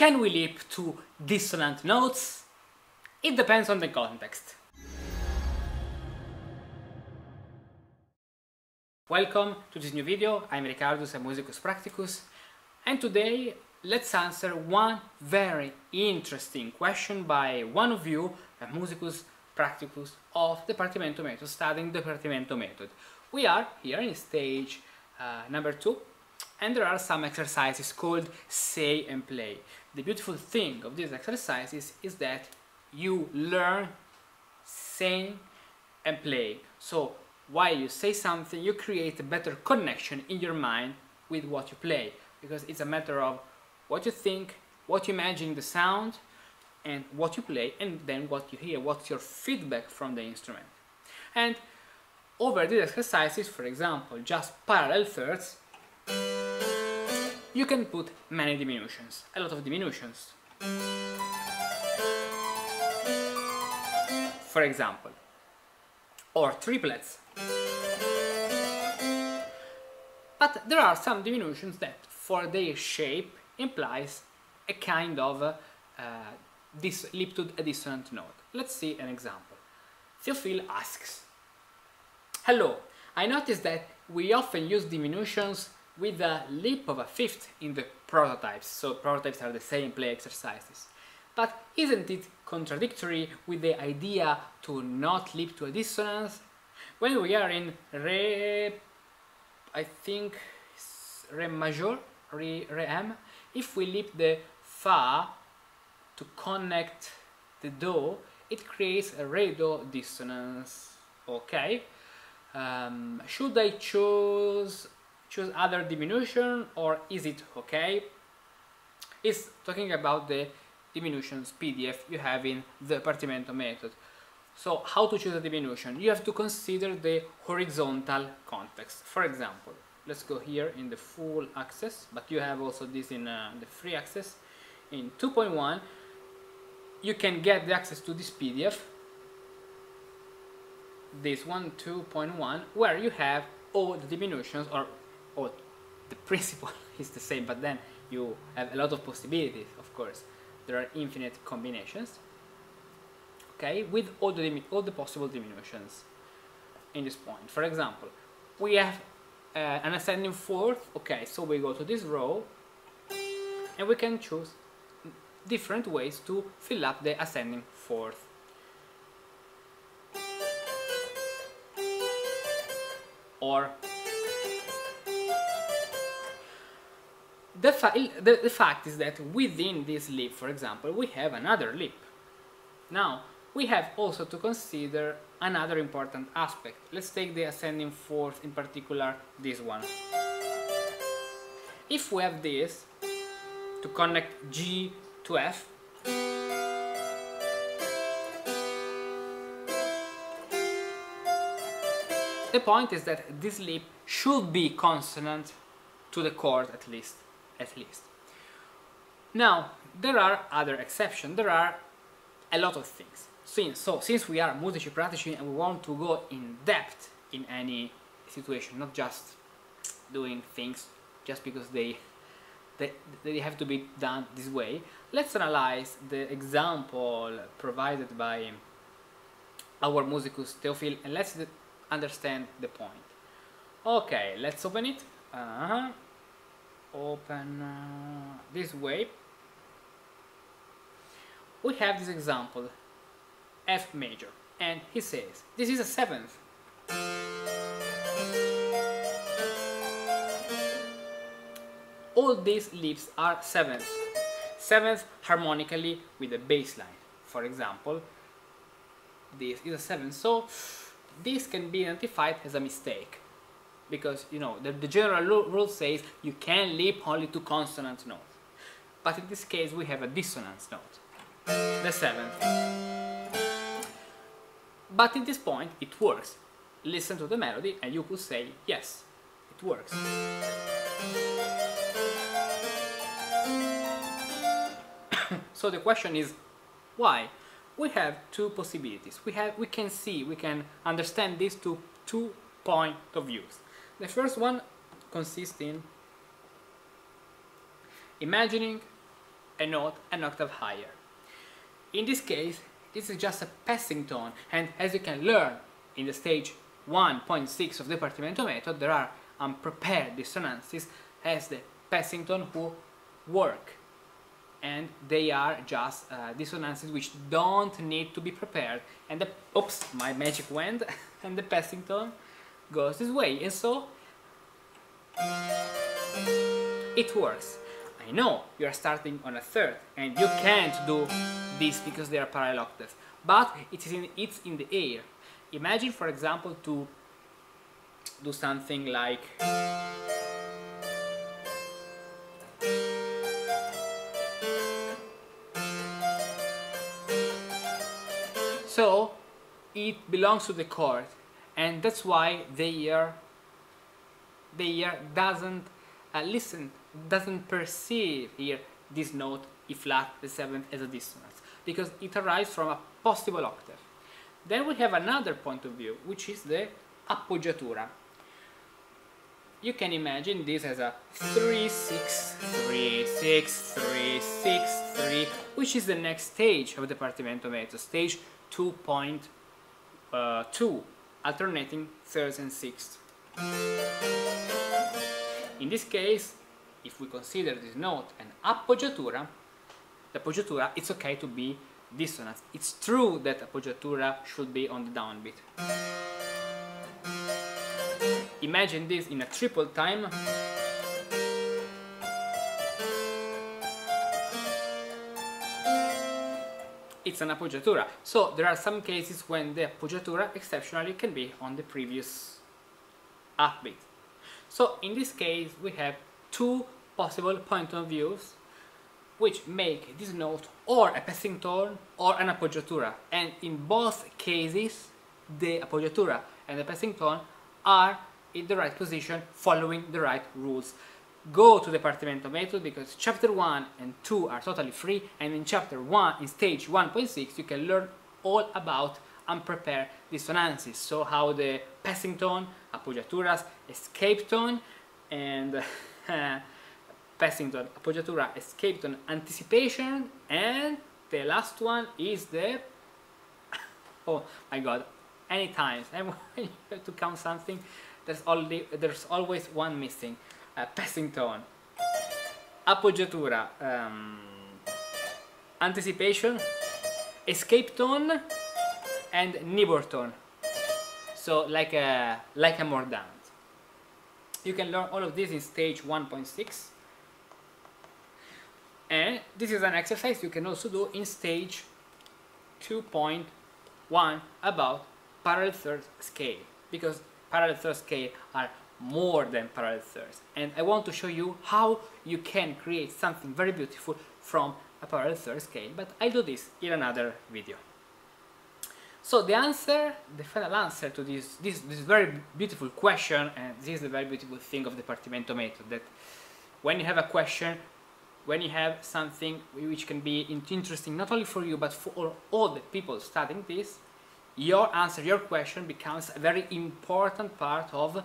Can we leap to dissonant notes? It depends on the context. Welcome to this new video. I'm Ricardus, a Musicus Practicus, and today let's answer one very interesting question by one of you, a Musicus Practicus of the Partimento method, studying the Partimento method. We are here in stage number 2, and there are some exercises called say and play. The beautiful thing of these exercises is that you learn saying and play. So while you say something, you create a better connection in your mind with what you play, because it's a matter of what you think, what you imagine the sound, and what you play, and then what you hear, what's your feedback from the instrument. And over these exercises, for example, just parallel thirds, you can put many diminutions, a lot of diminutions. For example, or triplets. But there are some diminutions that, for their shape, implies a kind of leap to a dissonant note. Let's see an example. Theophile asks, "Hello, I noticed that we often use diminutions with a leap of a fifth in the prototypes." So prototypes are the same play exercises. But isn't it contradictory with the idea to not leap to a dissonance? When we are in Re, I think Re major, Re M, if we leap the Fa to connect the Do, it creates a Re-Do dissonance. Okay, should I choose other diminution, or is it okay? It's talking about the diminutions PDF you have in the Partimento method. So how to choose a diminution? You have to consider the horizontal context. For example, let's go here in the full access, but you have also this in the free access. In 2.1 you can get the access to this PDF, this one, 2.1, where you have all the diminutions, or the principle is the same, but then you have a lot of possibilities. Of course, there are infinite combinations, okay, with all the possible diminutions in this point. For example, we have an ascending fourth. Okay, so we go to this row and we can choose different ways to fill up the ascending fourth. Or the fact is that within this leap, for example, we have another leap. Now, we have also to consider another important aspect. Let's take the ascending fourth, in particular this one. If we have this to connect G to F, the point is that this leap should be consonant to the chord, at least. Now, there are other exceptions. There are a lot of things. Since we are musici pratici and we want to go in depth in any situation, not just doing things just because they have to be done this way, let's analyze the example provided by our musicus Theophile, and let's understand the point. Okay, let's open it. Open this way. We have this example, F major, and he says this is a seventh. All these leaps are seventh harmonically with a bass line. For example, this is a seventh, so this can be identified as a mistake, because you know the general rule says you can leap only to consonant notes, but in this case we have a dissonance note, the seventh. But at this point it works. Listen to the melody and you could say yes, it works. So the question is why? We have two possibilities. We can understand these two points of views. The first one consists in imagining a note an octave higher. In this case, this is just a passing tone, and as you can learn in the stage 1.6 of the Partimento method, there are unprepared dissonances as the passing tone who work, and they are just dissonances which don't need to be prepared, and oops, my magic wand, and the passing tone goes this way, and so it works. I know you are starting on a third and you can't do this because they are parallel octaves, but it's in the air. Imagine, for example, to do something like so it belongs to the chord, and that's why the ear doesn't doesn't perceive here this note E flat, the seventh, as a dissonance, because it arrives from a possible octave. Then we have another point of view, which is the appoggiatura. You can imagine this as a 3-6, 3-6, 3-6, 3, which is the next stage of the Partimento method, stage 2.2, alternating thirds and sixths. In this case, if we consider this note an appoggiatura, the appoggiatura, it's okay to be dissonant. It's true that appoggiatura should be on the downbeat. Imagine this in a triple time. It's an appoggiatura. So there are some cases when the appoggiatura exceptionally can be on the previous upbeat. So in this case we have two possible point of views which make this note or a passing tone or an appoggiatura, and in both cases the appoggiatura and the passing tone are in the right position following the right rules. Go to the Partimento method because chapter 1 and 2 are totally free, and in chapter 1, in stage 1.6, you can learn all about unprepared dissonances, so how the passing tone, appoggiaturas, escape tone, and passing tone, appoggiatura, escape tone, anticipation, and the last one is the oh my god, anytime when you have to count something, there's always one missing. Passing tone, appoggiatura, anticipation, escape tone, and neighbor tone. So like a mordant. You can learn all of this in stage 1.6, and this is an exercise you can also do in stage 2.1 about parallel thirds scale, because parallel thirds scale are more than parallel thirds, and I want to show you how you can create something very beautiful from a parallel third scale, but I'll do this in another video. So the answer, the final answer to this very beautiful question, and this is the very beautiful thing of the Partimento method, that when you have a question, when you have something which can be interesting not only for you but for all the people studying this, your answer, your question becomes a very important part of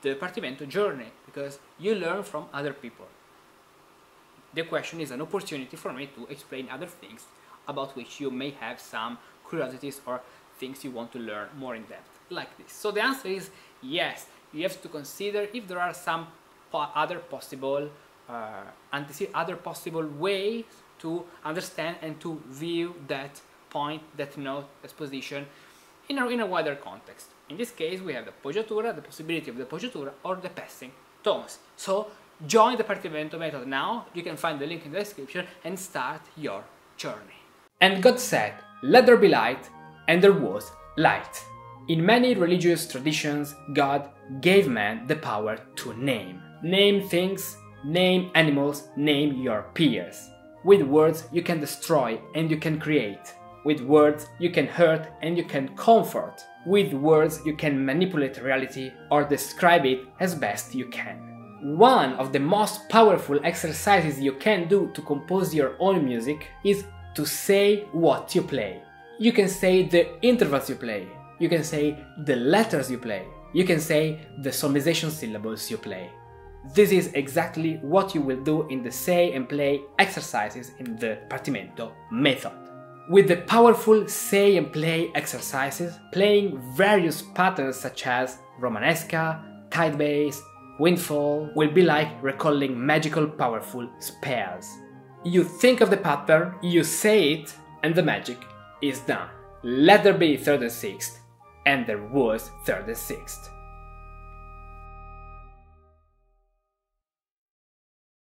the Partimento journey, because you learn from other people. The question is an opportunity for me to explain other things about which you may have some curiosities or things you want to learn more in depth, like this. So the answer is yes, you have to consider if there are some other possible ways to understand and to view that point, that note, that position in a wider context. In this case we have the appoggiatura, the possibility of the appoggiatura or the passing tones. So join the Partimento method now, you can find the link in the description, and start your journey. And God said, "Let there be light," and there was light. In many religious traditions, God gave man the power to name. Name things, name animals, name your peers. With words you can destroy and you can create. With words you can hurt and you can comfort. With words you can manipulate reality or describe it as best you can. One of the most powerful exercises you can do to compose your own music is to say what you play. You can say the intervals you play, you can say the letters you play, you can say the solmization syllables you play. This is exactly what you will do in the say and play exercises in the Partimento method. With the powerful say and play exercises, playing various patterns such as Romanesca, tight bass, windfall will be like recalling magical powerful spells. You think of the pattern, you say it, and the magic is done. Let there be third and sixth, and there was third and sixth.